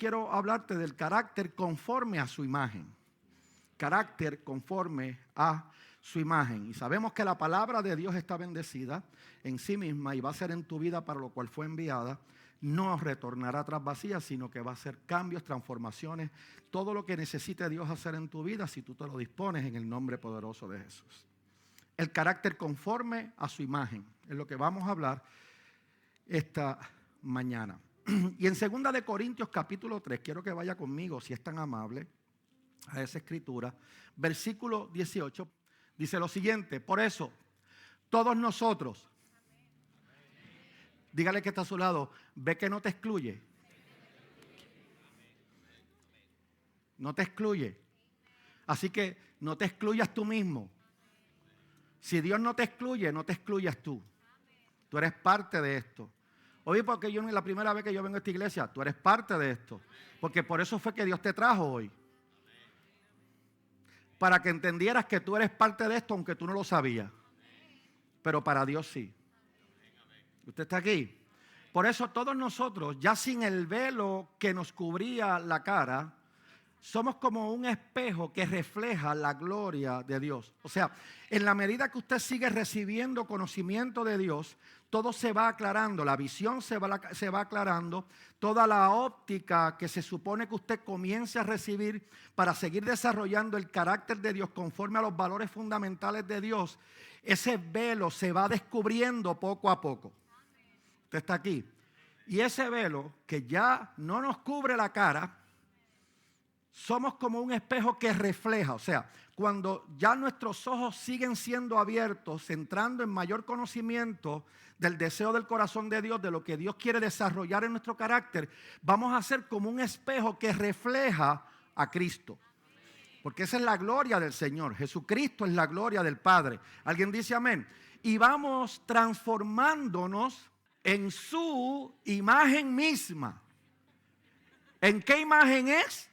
quiero hablarte del carácter conforme a su imagen. Carácter conforme a su imagen. Y sabemos que la palabra de Dios está bendecida en sí misma y va a ser en tu vida para lo cual fue enviada. No retornará atrás vacía, sino que va a hacer cambios, transformaciones, todo lo que necesite Dios hacer en tu vida si tú te lo dispones en el nombre poderoso de Jesús. El carácter conforme a su imagen es lo que vamos a hablar esta mañana. Y en 2 de Corintios capítulo 3, quiero que vaya conmigo, si es tan amable, a esa escritura, versículo 18, dice lo siguiente: por eso, todos nosotros, dígale que está a su lado, ve que no te excluye. No te excluye. Así que no te excluyas tú mismo. Si Dios no te excluye, no te excluyas tú. Tú eres parte de esto. Hoy porque yo no es la primera vez que yo vengo a esta iglesia, tú eres parte de esto. Porque por eso fue que Dios te trajo hoy. Para que entendieras que tú eres parte de esto, aunque tú no lo sabías. Pero para Dios sí. ¿Usted está aquí? Por eso todos nosotros, ya sin el velo que nos cubría la cara, somos como un espejo que refleja la gloria de Dios. O sea, en la medida que usted sigue recibiendo conocimiento de Dios, todo se va aclarando, la visión se va aclarando, toda la óptica que se supone que usted comience a recibir para seguir desarrollando el carácter de Dios conforme a los valores fundamentales de Dios, ese velo se va descubriendo poco a poco. Usted está aquí. Y ese velo que ya no nos cubre la cara, somos como un espejo que refleja, o sea, cuando ya nuestros ojos siguen siendo abiertos, entrando en mayor conocimiento del deseo del corazón de Dios, de lo que Dios quiere desarrollar en nuestro carácter, vamos a ser como un espejo que refleja a Cristo. Porque esa es la gloria del Señor. Jesucristo es la gloria del Padre. ¿Alguien dice amén? Y vamos transformándonos en su imagen misma. ¿En qué imagen es?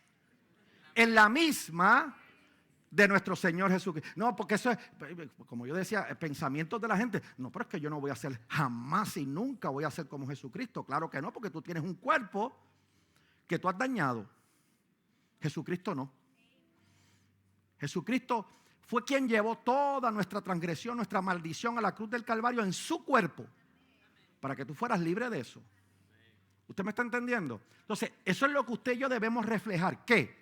En la misma de nuestro Señor Jesucristo. No, porque eso es, como yo decía, pensamientos de la gente. No, pero es que yo no voy a ser jamás y nunca voy a ser como Jesucristo. Claro que no, porque tú tienes un cuerpo que tú has dañado. Jesucristo no. Jesucristo fue quien llevó toda nuestra transgresión, nuestra maldición a la cruz del Calvario en su cuerpo, para que tú fueras libre de eso. ¿Usted me está entendiendo? Entonces, eso es lo que usted y yo debemos reflejar. ¿Qué?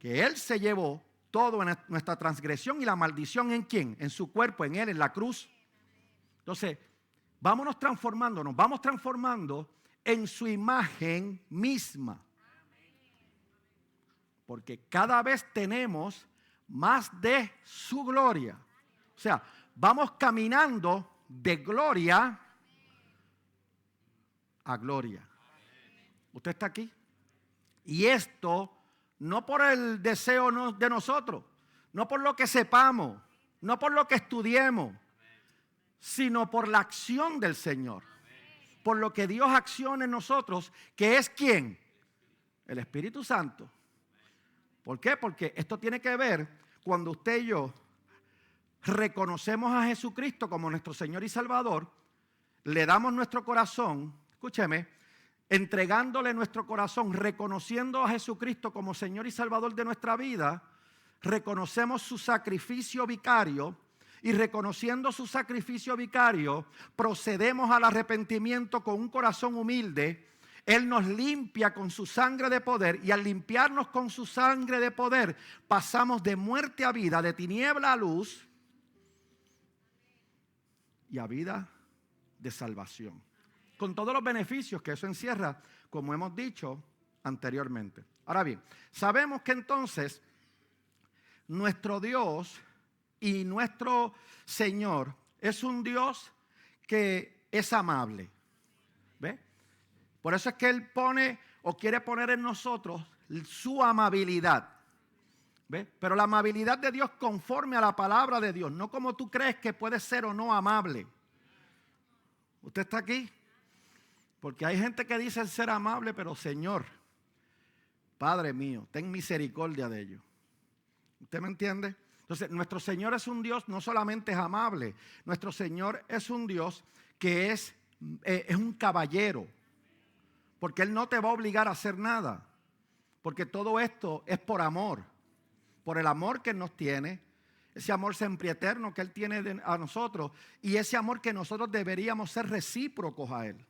Que Él se llevó toda nuestra transgresión y la maldición. ¿En quién? En su cuerpo, en Él, en la cruz. Entonces, vamos transformando en su imagen misma. Porque cada vez tenemos más de su gloria. O sea, vamos caminando de gloria a gloria. ¿Usted está aquí? Y esto no por el deseo de nosotros, no por lo que sepamos, no por lo que estudiemos, sino por la acción del Señor. Por lo que Dios acciona en nosotros, que es ¿quién? El Espíritu Santo. ¿Por qué? Porque esto tiene que ver cuando usted y yo reconocemos a Jesucristo como nuestro Señor y Salvador, le damos nuestro corazón, escúcheme, entregándole nuestro corazón, reconociendo a Jesucristo como Señor y Salvador de nuestra vida, reconocemos su sacrificio vicario y reconociendo su sacrificio vicario, procedemos al arrepentimiento con un corazón humilde. Él nos limpia con su sangre de poder y al limpiarnos con su sangre de poder pasamos de muerte a vida, de tiniebla a luz y a vida de salvación. Con todos los beneficios que eso encierra, como hemos dicho anteriormente. Ahora bien, sabemos que entonces nuestro Dios y nuestro Señor es un Dios que es amable. ¿Ve? Por eso es que Él pone o quiere poner en nosotros su amabilidad. ¿Ve? Pero la amabilidad de Dios conforme a la palabra de Dios, no como tú crees que puede ser o no amable. ¿Usted está aquí? Porque hay gente que dice ser amable, pero Señor, Padre mío, ten misericordia de ellos. ¿Usted me entiende? Entonces, nuestro Señor es un Dios, no solamente es amable, nuestro Señor es un Dios que es un caballero. Porque Él no te va a obligar a hacer nada. Porque todo esto es por amor. Por el amor que Él nos tiene. Ese amor siempre eterno que Él tiene a nosotros. Y ese amor que nosotros deberíamos ser recíprocos a Él.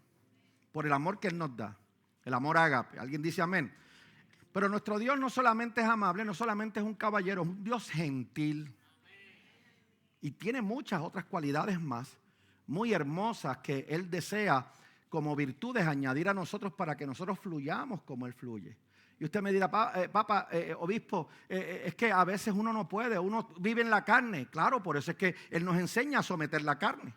Por el amor que Él nos da. El amor ágape. ¿Alguien dice amén? Pero nuestro Dios no solamente es amable, no solamente es un caballero, es un Dios gentil. Y tiene muchas otras cualidades más, muy hermosas, que Él desea como virtudes añadir a nosotros para que nosotros fluyamos como Él fluye. Y usted me dirá, obispo, es que a veces uno no puede, uno vive en la carne. Claro, por eso es que Él nos enseña a someter la carne.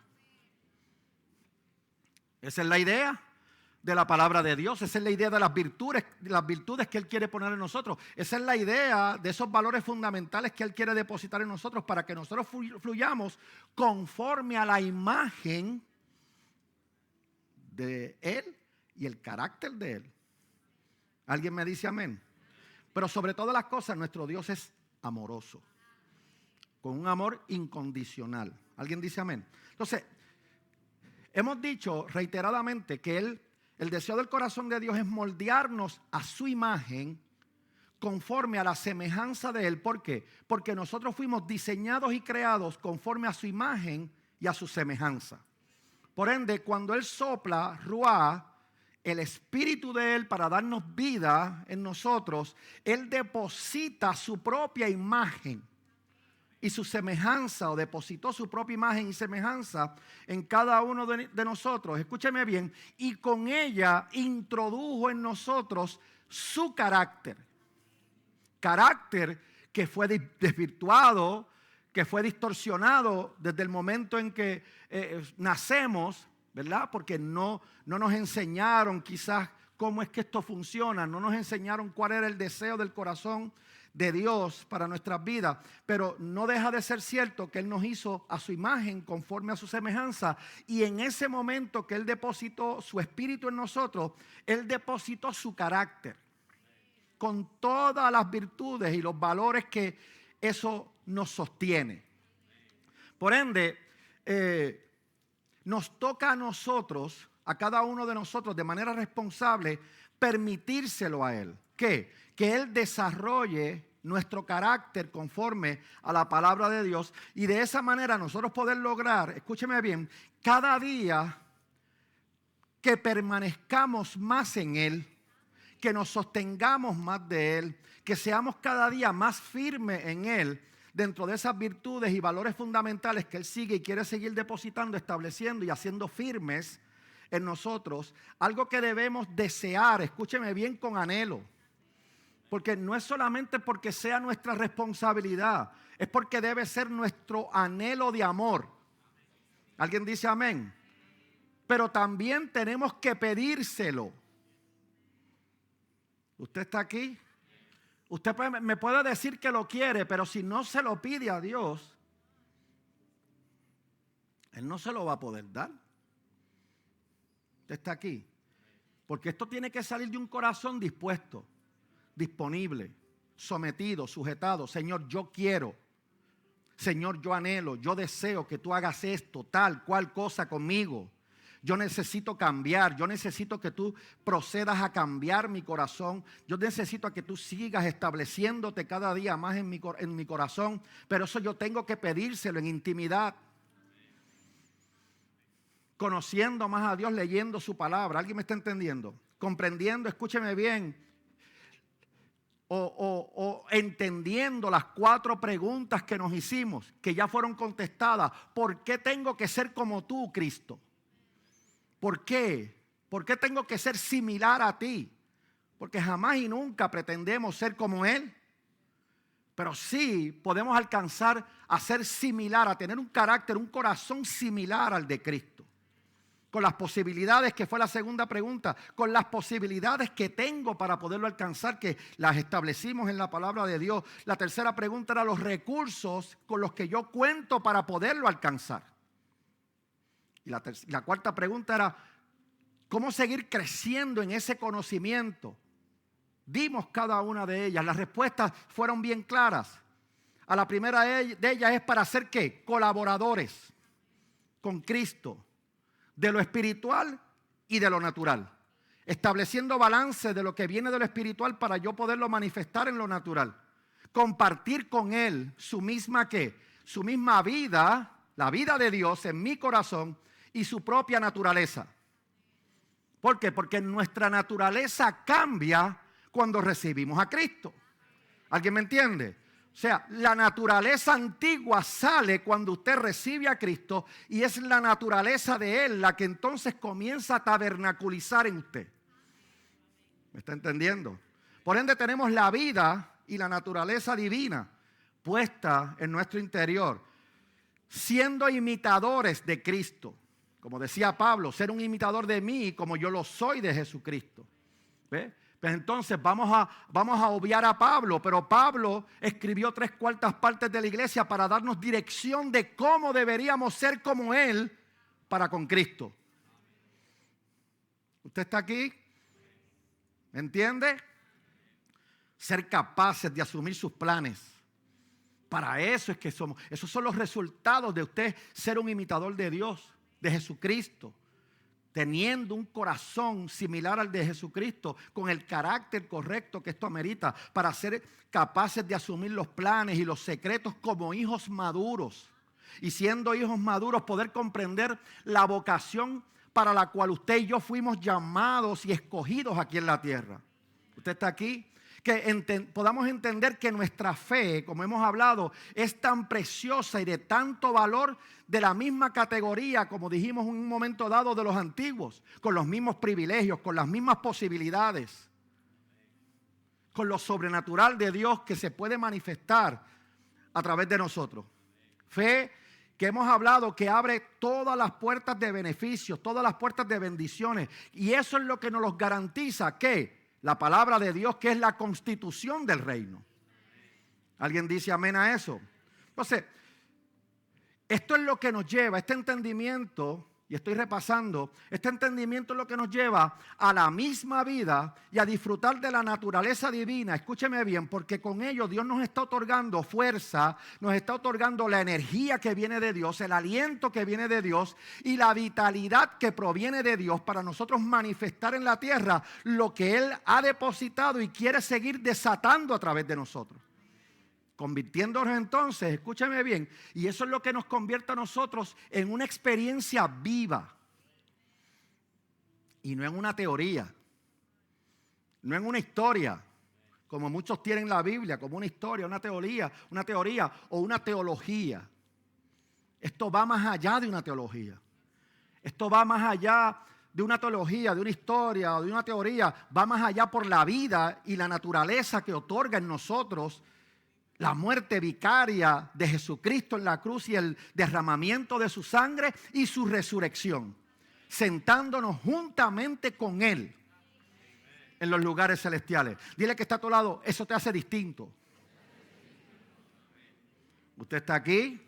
Esa es la idea de la palabra de Dios. Esa es la idea de las virtudes que Él quiere poner en nosotros. Esa es la idea de esos valores fundamentales que Él quiere depositar en nosotros para que nosotros fluyamos conforme a la imagen de Él y el carácter de Él. ¿Alguien me dice amén? Pero sobre todas las cosas, nuestro Dios es amoroso, con un amor incondicional. ¿Alguien dice amén? Entonces, hemos dicho reiteradamente que el deseo del corazón de Dios es moldearnos a su imagen conforme a la semejanza de Él. ¿Por qué? Porque nosotros fuimos diseñados y creados conforme a su imagen y a su semejanza. Por ende, cuando Él sopla, ruá, el espíritu de Él para darnos vida en nosotros, Él deposita su propia imagen y su semejanza, o depositó su propia imagen y semejanza en cada uno de nosotros. Escúcheme bien. Y con ella introdujo en nosotros su carácter. Carácter que fue desvirtuado, que fue distorsionado desde el momento en que nacemos, ¿verdad? Porque no nos enseñaron quizás cómo es que esto funciona. No nos enseñaron cuál era el deseo del corazón de Dios para nuestras vidas, pero no deja de ser cierto que Él nos hizo a su imagen conforme a su semejanza, y en ese momento que Él depositó su espíritu en nosotros, Él depositó su carácter con todas las virtudes y los valores que eso nos sostiene. Por ende, nos toca a nosotros, a cada uno de nosotros de manera responsable, permitírselo a Él. ¿Qué? Que Él desarrolle nuestro carácter conforme a la palabra de Dios, y de esa manera nosotros poder lograr, escúcheme bien, cada día que permanezcamos más en Él, que nos sostengamos más de Él, que seamos cada día más firmes en Él, dentro de esas virtudes y valores fundamentales que Él sigue y quiere seguir depositando, estableciendo y haciendo firmes en nosotros. Algo que debemos desear, escúcheme bien, con anhelo. Porque no es solamente porque sea nuestra responsabilidad, es porque debe ser nuestro anhelo de amor. ¿Alguien dice amén? Pero también tenemos que pedírselo. ¿Usted está aquí? Usted me puede decir que lo quiere, pero si no se lo pide a Dios, Él no se lo va a poder dar. Usted está aquí. Porque esto tiene que salir de un corazón dispuesto, disponible, sometido, sujetado. Señor, yo quiero. Señor, yo anhelo, yo deseo que tú hagas esto, tal, cual cosa conmigo. Yo necesito cambiar, yo necesito que tú procedas a cambiar mi corazón. Yo necesito que tú sigas estableciéndote cada día más en mi corazón. Pero eso yo tengo que pedírselo en intimidad. Conociendo más a Dios, leyendo su palabra. ¿Alguien me está entendiendo? Comprendiendo, escúcheme bien. O entendiendo las 4 preguntas que nos hicimos, que ya fueron contestadas. ¿Por qué tengo que ser como tú, Cristo? ¿Por qué? ¿Por qué tengo que ser similar a ti? Porque jamás y nunca pretendemos ser como Él. Pero sí podemos alcanzar a ser similar, a tener un carácter, un corazón similar al de Cristo. Con las posibilidades, que fue la segunda pregunta, con las posibilidades que tengo para poderlo alcanzar, que las establecimos en la palabra de Dios. La tercera pregunta era los recursos con los que yo cuento para poderlo alcanzar. Y la cuarta pregunta era, ¿cómo seguir creciendo en ese conocimiento? Dimos cada una de ellas. Las respuestas fueron bien claras. A la primera de ellas es para ser ¿qué? Colaboradores con Cristo, de lo espiritual y de lo natural. estableciendo balance de lo que viene de lo espiritual para yo poderlo manifestar en lo natural. Compartir con Él su misma ¿qué? Su misma vida, la vida de Dios en mi corazón y su propia naturaleza. ¿Por qué? Porque nuestra naturaleza cambia cuando recibimos a Cristo. ¿Alguien me entiende? O sea, la naturaleza antigua sale cuando usted recibe a Cristo y es la naturaleza de Él la que entonces comienza a tabernaculizar en usted. ¿Me está entendiendo? Por ende tenemos la vida y la naturaleza divina puesta en nuestro interior, siendo imitadores de Cristo. Como decía Pablo, ser un imitador de mí como yo lo soy de Jesucristo. ¿Ve? Pues entonces vamos a obviar a Pablo, pero Pablo escribió 3/4 partes de la iglesia para darnos dirección de cómo deberíamos ser como Él para con Cristo. ¿Usted está aquí? ¿Me entiende? Ser capaces de asumir sus planes. Para eso es que somos. Esos son los resultados de usted ser un imitador de Dios, de Jesucristo. Teniendo un corazón similar al de Jesucristo, con el carácter correcto que esto amerita, para ser capaces de asumir los planes y los secretos como hijos maduros. Y siendo hijos maduros, poder comprender la vocación para la cual usted y yo fuimos llamados y escogidos aquí en la tierra. ¿Usted está aquí? Que podamos entender que nuestra fe, como hemos hablado, es tan preciosa y de tanto valor, de la misma categoría, como dijimos en un momento dado, de los antiguos, con los mismos privilegios, con las mismas posibilidades, con lo sobrenatural de Dios que se puede manifestar a través de nosotros. Fe que hemos hablado que abre todas las puertas de beneficios, todas las puertas de bendiciones, y eso es lo que nos los garantiza, que la palabra de Dios, que es la constitución del reino. ¿Alguien dice amén a eso? Entonces, esto es lo que nos lleva, este entendimiento, y estoy repasando, este entendimiento es lo que nos lleva a la misma vida y a disfrutar de la naturaleza divina. Escúcheme bien, porque con ello Dios nos está otorgando fuerza, nos está otorgando la energía que viene de Dios, el aliento que viene de Dios y la vitalidad que proviene de Dios para nosotros manifestar en la tierra lo que Él ha depositado y quiere seguir desatando a través de nosotros. Convirtiéndonos entonces, escúchame bien, y eso es lo que nos convierte a nosotros en una experiencia viva y no en una teoría, no en una historia, como muchos tienen la Biblia, como una historia, una teoría o una teología. Esto va más allá de una teología. Esto va más allá de una teología, de una historia o de una teoría. Va más allá por la vida y la naturaleza que otorga en nosotros la muerte vicaria de Jesucristo en la cruz y el derramamiento de su sangre y su resurrección, sentándonos juntamente con Él en los lugares celestiales. Dile que está a tu lado, eso te hace distinto. Usted está aquí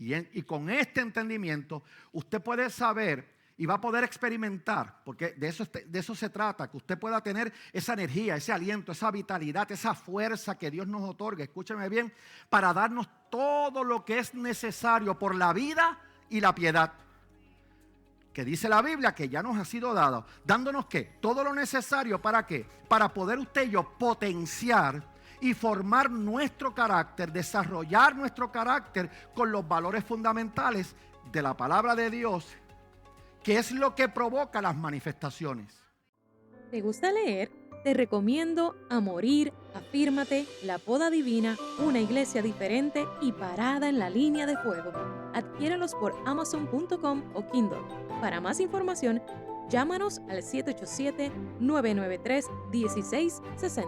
y con este entendimiento usted puede saber y va a poder experimentar, porque de eso se trata, que usted pueda tener esa energía, ese aliento, esa vitalidad, esa fuerza que Dios nos otorga, escúcheme bien, para darnos todo lo que es necesario por la vida y la piedad. Que dice la Biblia que ya nos ha sido dado, dándonos ¿qué? Todo lo necesario, ¿para qué? Para poder usted y yo potenciar y formar nuestro carácter, desarrollar nuestro carácter con los valores fundamentales de la palabra de Dios, que es lo que provoca las manifestaciones. ¿Te gusta leer? Te recomiendo A Morir, Afírmate, La Poda Divina, Una Iglesia Diferente y Parada en la Línea de Fuego. Adquiérelos por Amazon.com o Kindle. Para más información, llámanos al 787-993-1660.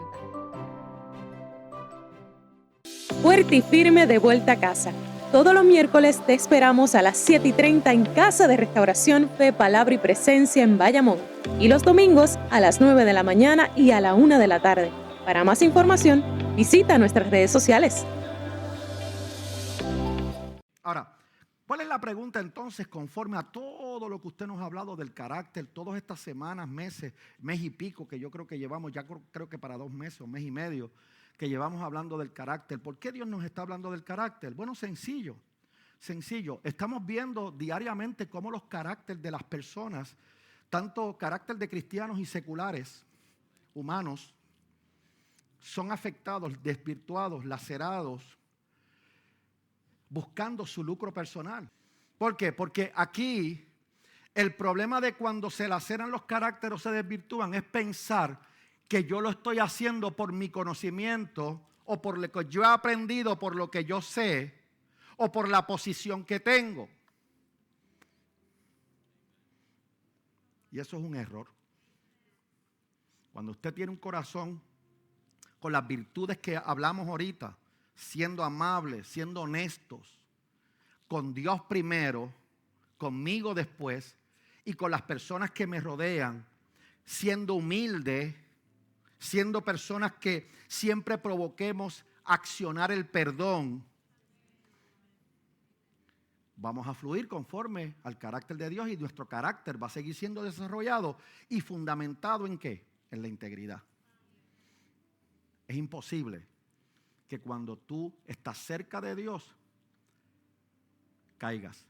Fuerte y firme de vuelta a casa. Todos los miércoles te esperamos a las 7:30 en Casa de Restauración Fe, Palabra y Presencia en Bayamón. Y los domingos a las 9 de la mañana y a la 1 de la tarde. Para más información, visita nuestras redes sociales. Ahora, ¿cuál es la pregunta entonces conforme a todo lo que usted nos ha hablado del carácter, todas estas semanas, meses, mes y pico que yo creo que llevamos, ya creo que para 2 meses o mes y medio, que llevamos hablando del carácter? ¿Por qué Dios nos está hablando del carácter? Bueno, sencillo. Estamos viendo diariamente cómo los caracteres de las personas tanto carácter de cristianos y seculares, humanos, son afectados, desvirtuados, lacerados, buscando su lucro personal. ¿Por qué? Porque aquí el problema de cuando se laceran los caracteres o se desvirtúan es pensar que yo lo estoy haciendo por mi conocimiento o por lo que yo he aprendido, por lo que yo sé o por la posición que tengo. Y eso es un error. Cuando usted tiene un corazón con las virtudes que hablamos ahorita, siendo amables, siendo honestos, con Dios primero, conmigo después y con las personas que me rodean, siendo humilde, siendo personas que siempre provoquemos accionar el perdón, vamos a fluir conforme al carácter de Dios y nuestro carácter va a seguir siendo desarrollado y fundamentado ¿en qué? En la integridad. Es imposible que cuando tú estás cerca de Dios caigas.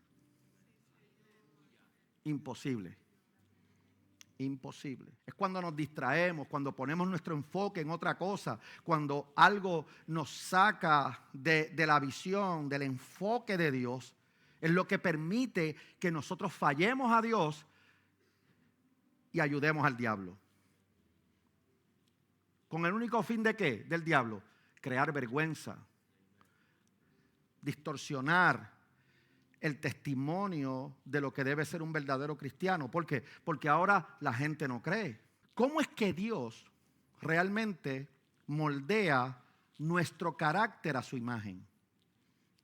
Imposible. Imposible. Es cuando nos distraemos, cuando ponemos nuestro enfoque en otra cosa, cuando algo nos saca de la visión, del enfoque de Dios, es lo que permite que nosotros fallemos a Dios y ayudemos al diablo. ¿Con el único fin de qué? Del diablo. Crear vergüenza, distorsionar el testimonio de lo que debe ser un verdadero cristiano. ¿Por qué? Porque ahora la gente no cree. ¿Cómo es que Dios realmente moldea nuestro carácter a su imagen?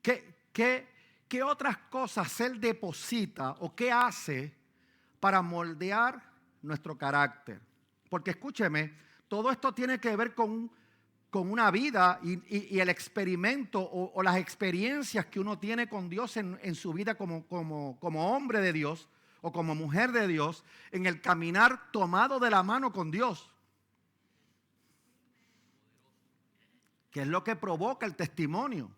¿Qué otras cosas Él deposita o qué hace para moldear nuestro carácter? Porque escúcheme, todo esto tiene que ver con una vida y el experimento o las experiencias que uno tiene con Dios en su vida como hombre de Dios o como mujer de Dios, en el caminar tomado de la mano con Dios. ¿Qué es lo que provoca el testimonio?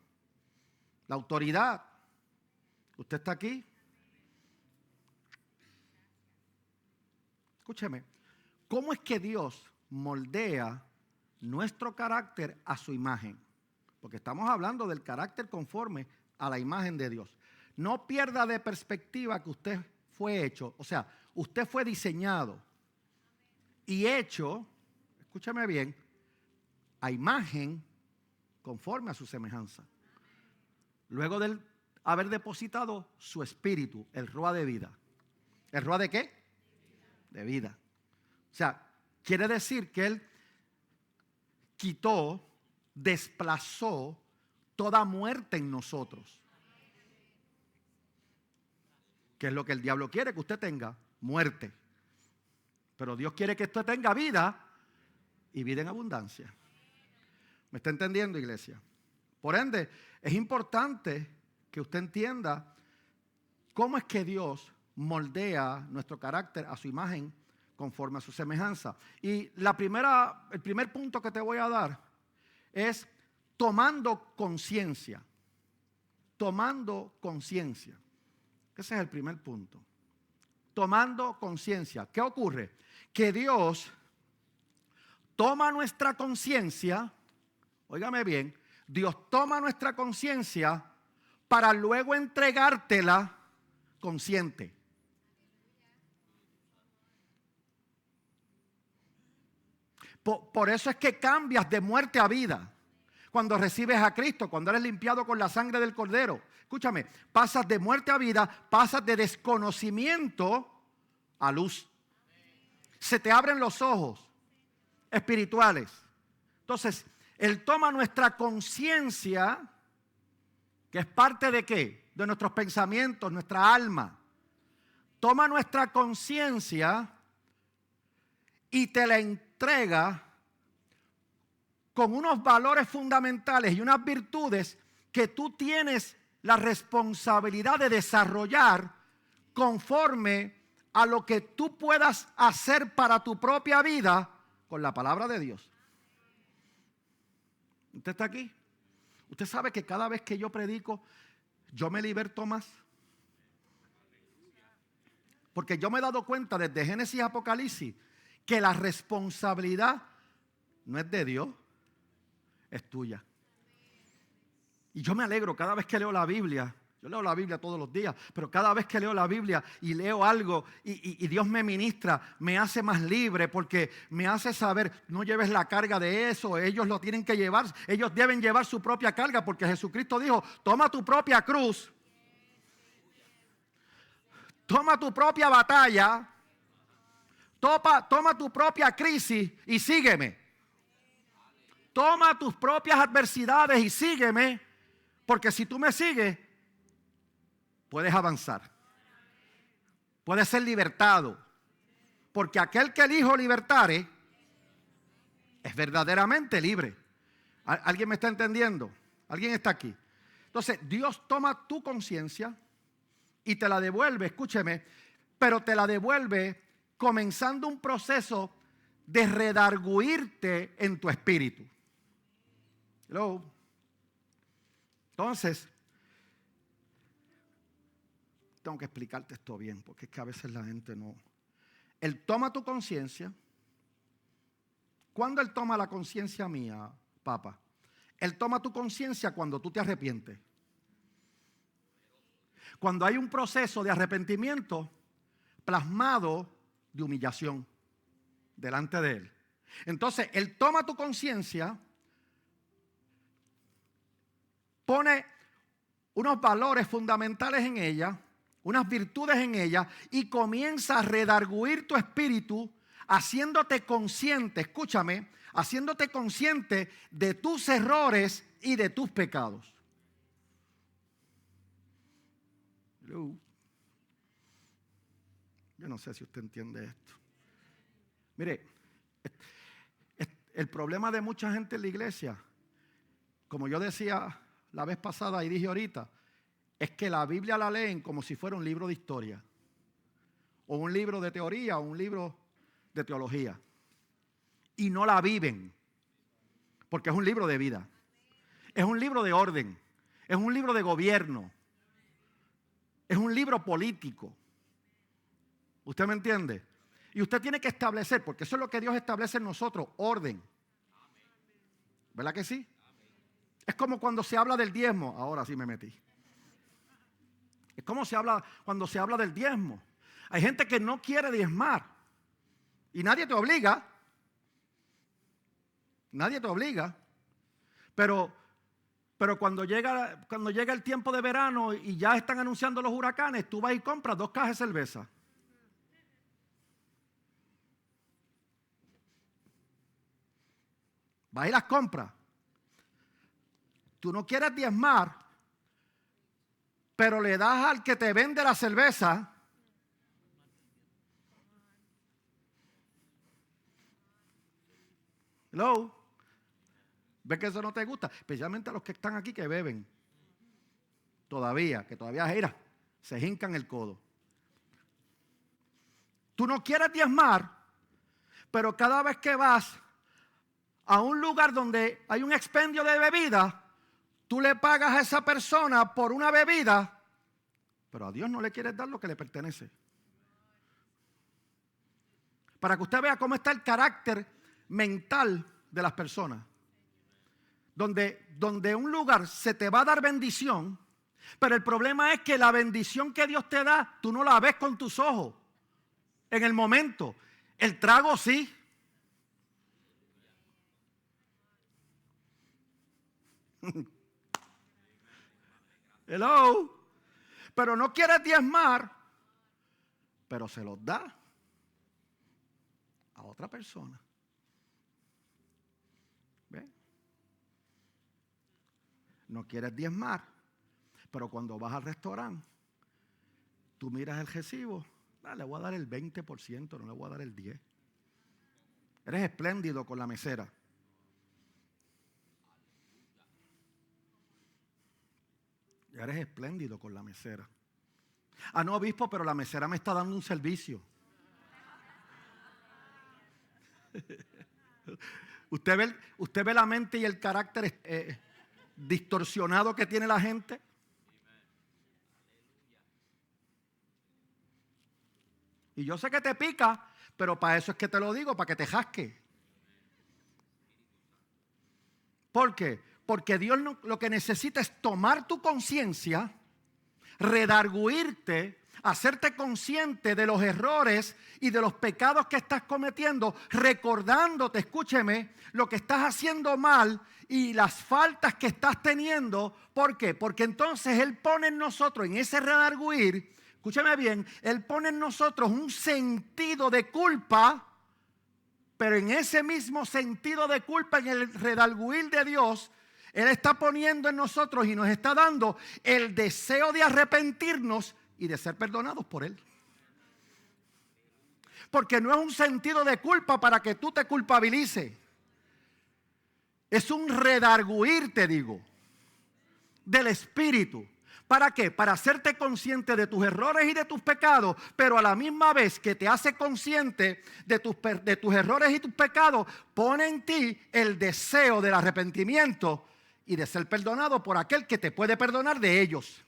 La autoridad. ¿Usted está aquí? Escúcheme, ¿cómo es que Dios moldea nuestro carácter a su imagen? Porque estamos hablando del carácter conforme a la imagen de Dios. No pierda de perspectiva que usted fue hecho, o sea, usted fue diseñado y hecho, escúchame bien, a imagen conforme a su semejanza. Luego de haber depositado su espíritu, el ruá de vida. ¿El ruá de qué? De vida. O sea, quiere decir que Él quitó, desplazó toda muerte en nosotros. ¿Qué es lo que el diablo quiere? Que usted tenga muerte. Pero Dios quiere que usted tenga vida y vida en abundancia. ¿Me está entendiendo, iglesia? Por ende, es importante que usted entienda cómo es que Dios moldea nuestro carácter a su imagen conforme a su semejanza. Y el primer punto que te voy a dar es tomando conciencia. Tomando conciencia. Ese es el primer punto. Tomando conciencia. ¿Qué ocurre? Que Dios toma nuestra conciencia, óigame bien, Dios toma nuestra conciencia para luego entregártela consciente. Por eso es que cambias de muerte a vida. Cuando recibes a Cristo, cuando eres limpiado con la sangre del Cordero. Escúchame, pasas de muerte a vida, pasas de desconocimiento a luz. Se te abren los ojos espirituales. Entonces, Él toma nuestra conciencia, que es parte de ¿qué? De nuestros pensamientos, nuestra alma. Toma nuestra conciencia y te la entrega con unos valores fundamentales y unas virtudes que tú tienes la responsabilidad de desarrollar conforme a lo que tú puedas hacer para tu propia vida con la palabra de Dios. ¿Usted está aquí? Usted sabe que cada vez que yo predico, yo me liberto más. Porque yo me he dado cuenta desde Génesis y Apocalipsis que la responsabilidad no es de Dios, es tuya. Y yo me alegro cada vez que leo la Biblia. Yo leo la Biblia todos los días, pero cada vez que leo la Biblia y leo algo y Dios me ministra, me hace más libre, porque me hace saber, no lleves la carga de eso, ellos lo tienen que llevar, ellos deben llevar su propia carga, porque Jesucristo dijo, toma tu propia cruz, toma tu propia batalla, toma tu propia crisis y sígueme. Toma tus propias adversidades y sígueme, porque si tú me sigues, puedes avanzar. Puedes ser libertado. Porque aquel que el Hijo libertare es verdaderamente libre. ¿Alguien me está entendiendo? ¿Alguien está aquí? Entonces, Dios toma tu conciencia y te la devuelve, escúcheme, pero te la devuelve comenzando un proceso de redarguirte en tu espíritu. Hello. Entonces, tengo que explicarte esto bien, porque es que a veces la gente no. Él toma tu conciencia. ¿Cuándo Él toma la conciencia mía, papá? Él toma tu conciencia cuando tú te arrepientes. Cuando hay un proceso de arrepentimiento plasmado de humillación delante de Él. Entonces, Él toma tu conciencia, pone unos valores fundamentales en ella, unas virtudes en ella, y comienza a redarguir tu espíritu, haciéndote consciente, escúchame, haciéndote consciente de tus errores y de tus pecados. Hello. Yo no sé si usted entiende esto. Mire, el problema de mucha gente en la iglesia, como yo decía la vez pasada y dije ahorita, es que la Biblia la leen como si fuera un libro de historia, o un libro de teoría, o un libro de teología, y no la viven, porque es un libro de vida, es un libro de orden, es un libro de gobierno, es un libro político. ¿Usted me entiende? Y usted tiene que establecer, porque eso es lo que Dios establece en nosotros, orden. ¿Verdad que sí? Es como cuando se habla del diezmo. Ahora sí me metí. Es como cuando se habla del diezmo. Hay gente que no quiere diezmar. Y nadie te obliga. Nadie te obliga. Pero cuando llega el tiempo de verano y ya están anunciando los huracanes, tú vas y compras 2 cajas de cerveza. Vas y las compras. Tú no quieres diezmar, pero le das al que te vende la cerveza. Hello. ¿Ves que eso no te gusta? Especialmente a los que están aquí que beben. Que todavía se hincan el codo. Tú no quieres diezmar, pero cada vez que vas a un lugar donde hay un expendio de bebida, tú le pagas a esa persona por una bebida, pero a Dios no le quieres dar lo que le pertenece. Para que usted vea cómo está el carácter mental de las personas. Donde un lugar se te va a dar bendición, pero el problema es que la bendición que Dios te da, tú no la ves con tus ojos en el momento. El trago sí. Hello. Pero no quieres diezmar, pero se los da a otra persona. ¿Ven? No quieres diezmar, pero cuando vas al restaurante, tú miras el recibo, le voy a dar el 20%, no le voy a dar el 10%. Eres espléndido con la mesera. Eres espléndido con la mesera. Ah, no, obispo, pero la mesera me está dando un servicio. ¿Usted ve la mente y el carácter distorsionado que tiene la gente? Y yo sé que te pica, pero para eso es que te lo digo, para que te jasque. ¿Por qué? Porque Dios lo que necesita es tomar tu conciencia, redarguirte, hacerte consciente de los errores y de los pecados que estás cometiendo, recordándote, escúcheme, lo que estás haciendo mal y las faltas que estás teniendo. ¿Por qué? Porque entonces Él pone en nosotros, en ese redarguir, escúcheme bien, Él pone en nosotros un sentido de culpa, pero en ese mismo sentido de culpa, en el redarguir de Dios, Él está poniendo en nosotros y nos está dando el deseo de arrepentirnos y de ser perdonados por Él. Porque no es un sentido de culpa para que tú te culpabilices. Es un redarguir, te digo, del Espíritu. ¿Para qué? Para hacerte consciente de tus errores y de tus pecados, pero a la misma vez que te hace consciente de tus errores y tus pecados, pone en ti el deseo del arrepentimiento y de ser perdonado por aquel que te puede perdonar de ellos.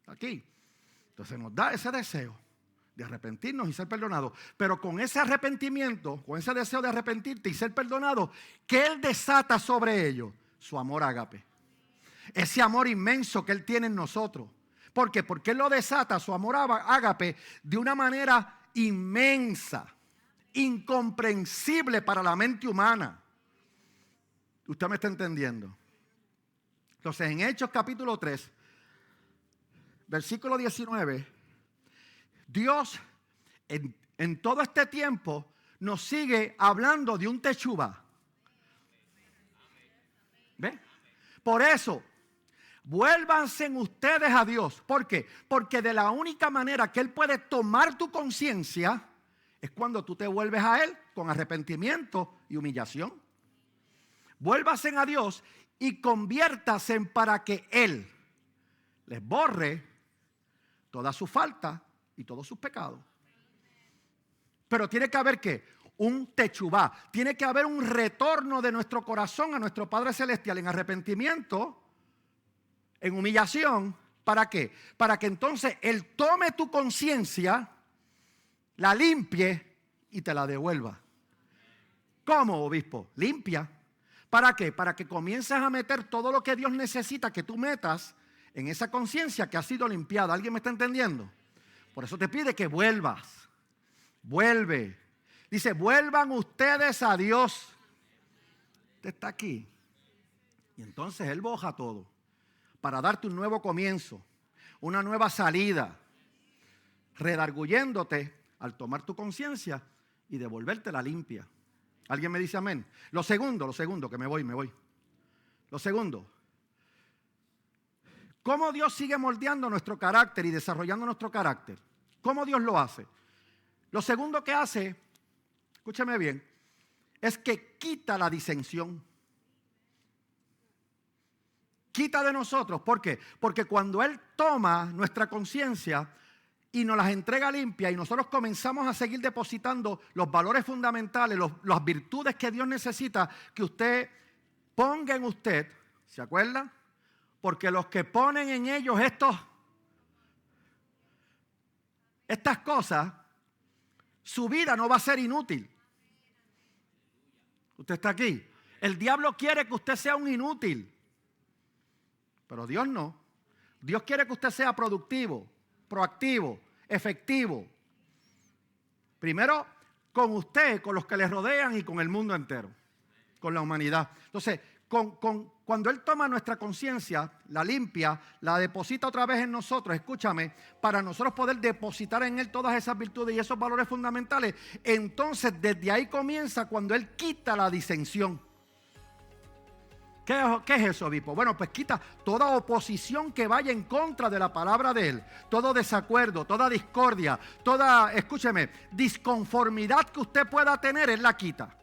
Aquí. Entonces nos da ese deseo de arrepentirnos y ser perdonados. Pero con ese arrepentimiento, con ese deseo de arrepentirte y ser perdonado, ¿qué Él desata sobre ellos? Su amor ágape. Ese amor inmenso que Él tiene en nosotros. ¿Por qué? Porque Él lo desata, su amor ágape, de una manera inmensa, incomprensible para la mente humana. ¿Usted me está entendiendo? Entonces, en Hechos capítulo 3, versículo 19, Dios en todo este tiempo nos sigue hablando de un techubá. ¿Ve? Por eso, vuélvanse ustedes a Dios. ¿Por qué? Porque de la única manera que Él puede tomar tu conciencia es cuando tú te vuelves a Él con arrepentimiento y humillación. Vuélvanse a Dios y conviértase para que Él les borre toda su falta y todos sus pecados. Pero tiene que haber ¿qué? Un techubá. Tiene que haber un retorno de nuestro corazón a nuestro Padre Celestial en arrepentimiento, en humillación. ¿Para qué? Para que entonces Él tome tu conciencia, la limpie y te la devuelva. ¿Cómo, obispo? Limpia. ¿Para qué? Para que comiences a meter todo lo que Dios necesita que tú metas en esa conciencia que ha sido limpiada. ¿Alguien me está entendiendo? Por eso te pide que vuelvas. Vuelve. Dice, vuelvan ustedes a Dios. Usted está aquí. Y entonces Él boja todo para darte un nuevo comienzo, una nueva salida, redarguyéndote al tomar tu conciencia y devolvértela limpia. ¿Alguien me dice amén? Lo segundo, que me voy. Lo segundo, ¿cómo Dios sigue moldeando nuestro carácter y desarrollando nuestro carácter? ¿Cómo Dios lo hace? Lo segundo que hace, escúchame bien, es que quita la disensión. Quita de nosotros. ¿Por qué? Porque cuando Él toma nuestra conciencia y nos las entrega limpia y nosotros comenzamos a seguir depositando los valores fundamentales, las virtudes que Dios necesita que usted ponga en usted, ¿se acuerdan? Porque los que ponen en ellos estas cosas, su vida no va a ser inútil. Usted está aquí. El diablo quiere que usted sea un inútil, pero Dios no. Dios quiere que usted sea productivo, proactivo, efectivo. Primero con usted, con los que le rodean y con el mundo entero, con la humanidad. Entonces, cuando Él toma nuestra conciencia, la limpia, la deposita otra vez en nosotros, escúchame, para nosotros poder depositar en Él todas esas virtudes y esos valores fundamentales, entonces desde ahí comienza cuando Él quita la disensión. ¿Qué es eso, obispo? Bueno, pues quita toda oposición que vaya en contra de la palabra de Él, todo desacuerdo, toda discordia, toda, escúcheme, disconformidad que usted pueda tener, Él la quita.